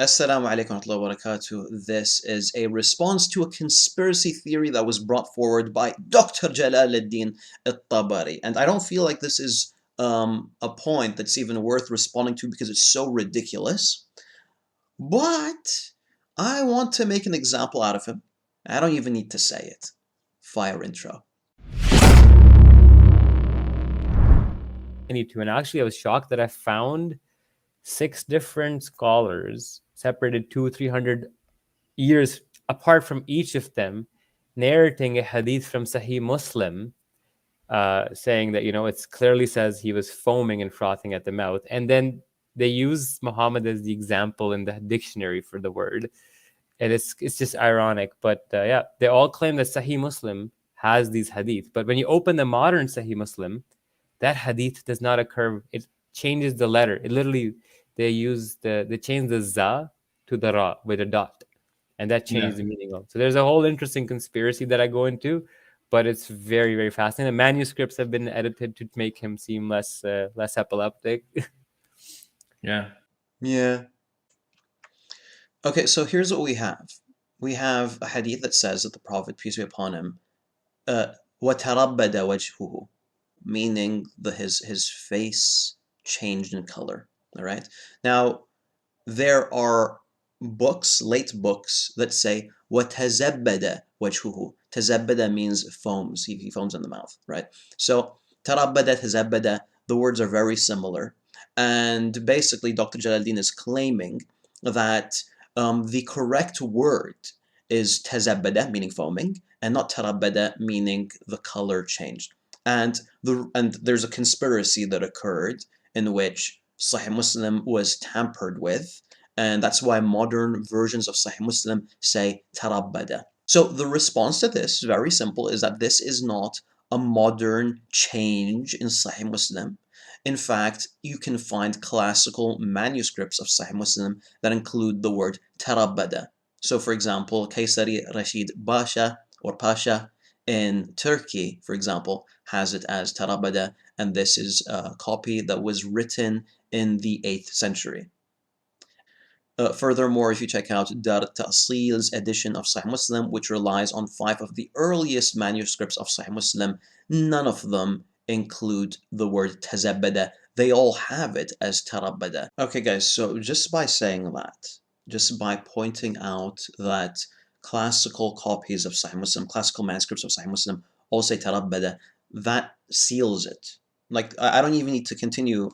Assalamu alaikum wa rahmatullahi wa barakatuh. This is a response to a conspiracy theory that was brought forward by Dr. Jalaluddin al-Tabari. And I don't feel like this is a point that's even worth responding to because it's so ridiculous. But I want to make an example out of him. I don't even need to say it. Fire intro. And actually, I was shocked that I found 6 different scholars separated 200-300 years apart from each of them, narrating a hadith from Sahih Muslim, saying that, it clearly says he was foaming and frothing at the mouth. And then they use Muhammad as the example in the dictionary for the word. And it's just ironic. But yeah, they all claim that Sahih Muslim has these hadith. But when you open the modern Sahih Muslim, that hadith does not occur. It changes the letter. It literally, they change the za to the ra with a dot. And that changes the meaning of. So there's a whole interesting conspiracy that I go into, but it's very, very fascinating. The manuscripts have been edited to make him seem less epileptic. Yeah. Okay, so here's what we have. We have a hadith that says that the Prophet, peace be upon him, وَتَرَبَّدَ وَجْهُهُ, meaning his face changed in color. All right. Now, there are books, late books, that say وَتَزَبَّدَ وَجْهُهُ. Tazabbada means foams. He foams in the mouth, right? So tarabbada, tazabbada, the words are very similar. And basically, Dr. Jalaluddin is claiming that the correct word is tazabbada, meaning foaming, and not tarabbada, meaning the color changed. And there's a conspiracy that occurred in which Sahih Muslim was tampered with, and that's why modern versions of Sahih Muslim say tarabbada. So the response to this, very simple, is that this is not a modern change in Sahih Muslim. In fact, you can find classical manuscripts of Sahih Muslim that include the word tarabbada. So for example, Kaysari Rashid Basha or Pasha in Turkey, for example, has it as tarabbada, and this is a copy that was written in the 8th century. Furthermore, if you check out Dar Ta'sil's edition of Sahih Muslim, which relies on 5 of the earliest manuscripts of Sahih Muslim, none of them include the word tazabbada. They all have it as tarabbada. Okay guys, so just by saying that, just by pointing out that classical copies of Sahih Muslim, classical manuscripts of Sahih Muslim all say tarabbada, that seals it. Like, I don't even need to continue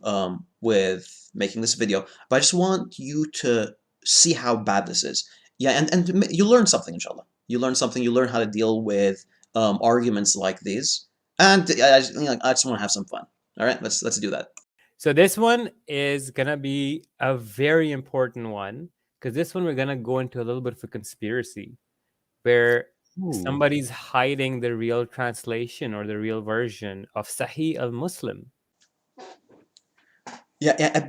with making this video, but I just want you to see how bad this is. Yeah, and you learn something, inshallah. You learn something, you learn how to deal with arguments like these. And I just want to have some fun. All right, let's do that. So this one is going to be a very important one, because this one we're going to go into a little bit of a conspiracy where somebody's hiding the real translation or the real version of Sahih al-Muslim. Yeah,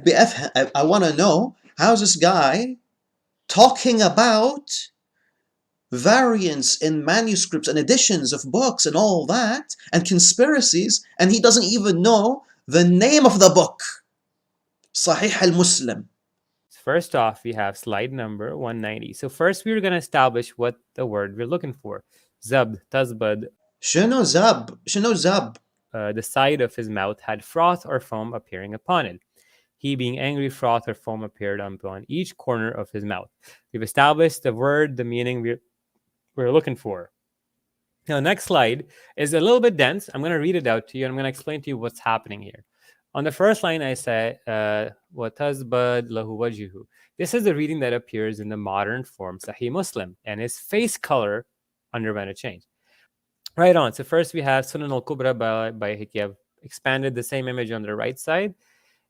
I want to know, how's this guy talking about variants in manuscripts and editions of books and all that, and conspiracies, and he doesn't even know the name of the book, Sahih al-Muslim. First off, we have slide number 190. So first we're going to establish what the word we're looking for. Zab, tazbad. Shino zab. The side of his mouth had froth or foam appearing upon it. He, being angry, froth or foam appeared upon each corner of his mouth. We've established the word, the meaning we're looking for. Now, next slide is a little bit dense. I'm going to read it out to you, and I'm going to explain to you what's happening here. On the first line, I say, وَتَزْبَدْ لَهُ وَجْهُهُ. This is the reading that appears in the modern form Sahih Muslim, and his face color underwent a change. Right on. So first we have Sunan al-Kubra by Hikyav. Expanded the same image on the right side,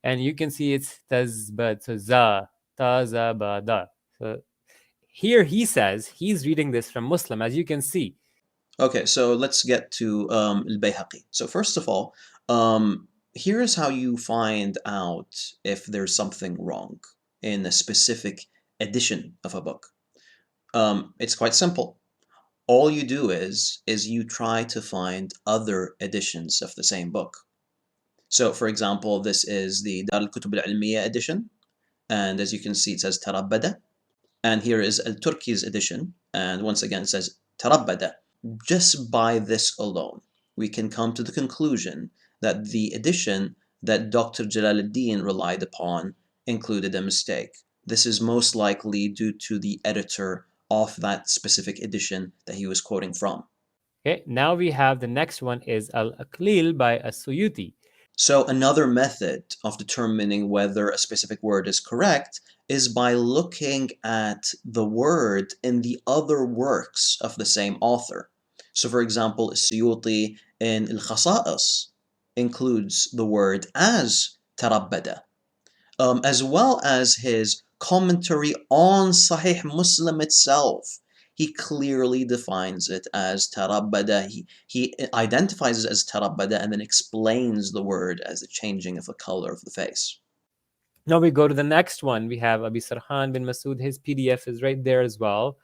and you can see it's tazbad, so za, tazabada. So here he says he's reading this from Muslim, as you can see. Okay, so let's get to al-Bayhaqi. So first of all, here's how you find out if there's something wrong in a specific edition of a book. It's quite simple. All you do is you try to find other editions of the same book. So for example, this is the Dar al-Kutub al-Ilmiya edition, and as you can see, it says Tarabbada. And here is al-Turki's edition, and once again it says tarabbada. Just by this alone, we can come to the conclusion that the edition that Dr. Jalaluddin relied upon included a mistake. This is most likely due to the editor of that specific edition that he was quoting from. Okay, now we have the next one is Al-Aqlil by As-Suyuti. So another method of determining whether a specific word is correct is by looking at the word in the other works of the same author. So for example, Suyuti in Al-Khasa'is includes the word as tarabbada, as well as his commentary on Sahih Muslim itself. He clearly defines it as tarabbada. He identifies it as tarabbada and then explains the word as the changing of the color of the face. Now we go to the next one. We have Abi Sarhan bin Masood. His PDF is right there as well.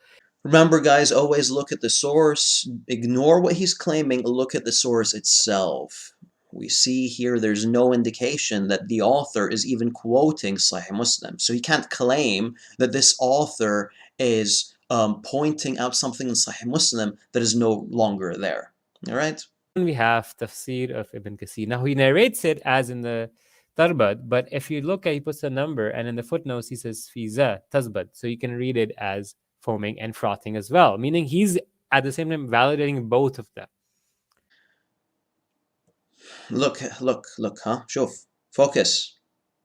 Remember, guys, always look at the source. Ignore what he's claiming. Look at the source itself. We see here there's no indication that the author is even quoting Sahih Muslim. So he can't claim that this author is pointing out something in Sahih Muslim that is no longer there. All right? And we have Tafsir of Ibn Kathir. Now he narrates it as in the Tarbad, but if you look at, he puts a number, and in the footnotes he says Fiza, Tazbad. So you can read it as foaming and frothing as well, meaning he's at the same time validating both of them. Look, huh? Shuf. Focus.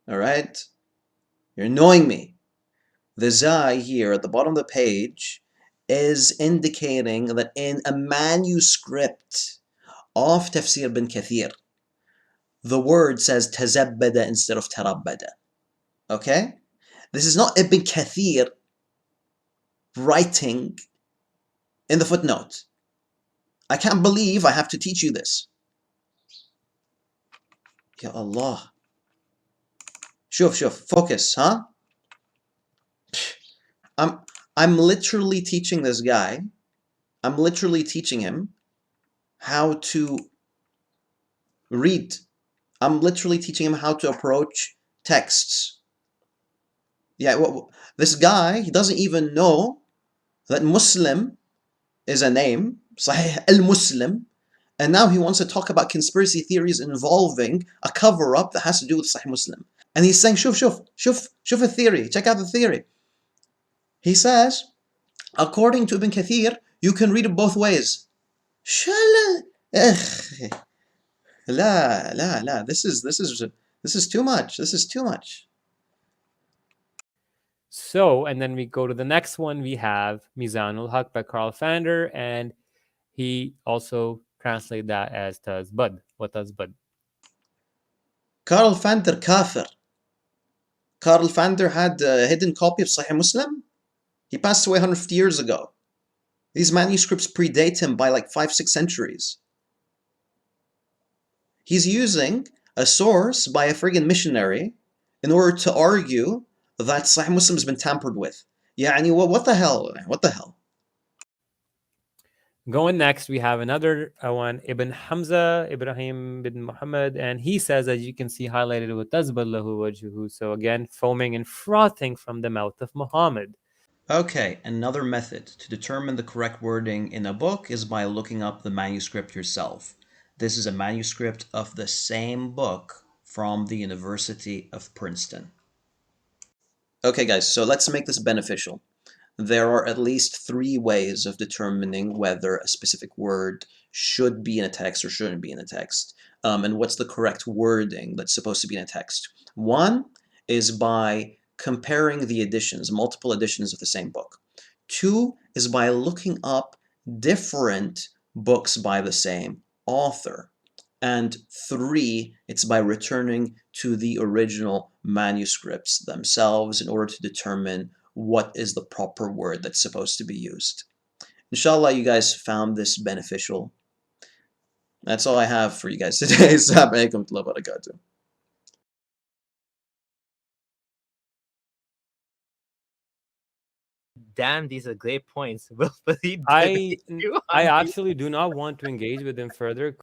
All right? You're annoying me. The Zai here at the bottom of the page is indicating that in a manuscript of Tafsir bin Kathir, the word says tazabbada instead of tarabbada. Okay? This is not Ibn Kathir writing in the footnote. I can't believe I have to teach you this. Ya Allah. Shuf, focus, huh? I'm literally teaching this guy. I'm literally teaching him how to read. I'm literally teaching him how to approach texts. Yeah, this guy, he doesn't even know that Muslim is a name, Sahih al-Muslim, and now he wants to talk about conspiracy theories involving a cover-up that has to do with Sahih Muslim. And he's saying, shuf a theory, check out the theory. He says, according to Ibn Kathir, you can read it both ways. Shala, la, this is too much. This is too much. So, and then we go to the next one. We have Mizanul Haq by Carl Fander, and he also translated that as Tazbud. What Tazbud? Carl Fander kafir. Carl Fander had a hidden copy of Sahih Muslim. He passed away 150 years ago. These manuscripts predate him by like 5-6 centuries. He's using a source by a friggin' missionary in order to argue that Sahih Muslim has been tampered with. Yani, what the hell? What the hell? Going next, we have another one, Ibn Hamza, Ibrahim bin Muhammad, and he says, as you can see highlighted with Tazbad lahu wajhuhu. So again, foaming and frothing from the mouth of Muhammad. Okay, another method to determine the correct wording in a book is by looking up the manuscript yourself. This is a manuscript of the same book from the University of Princeton. Okay guys, so let's make this beneficial. There are at least 3 ways of determining whether a specific word should be in a text or shouldn't be in a text, and what's the correct wording that's supposed to be in a text. One is by comparing the editions, multiple editions of the same book. 2 is by looking up different books by the same author. And 3, it's by returning to the original manuscripts themselves in order to determine what is the proper word that's supposed to be used. Inshallah, you guys found this beneficial. That's all I have for you guys today. Assalamu alaikum wa barakatuh. Damn, these are great points. Will Fahid I actually do not want to engage with him further.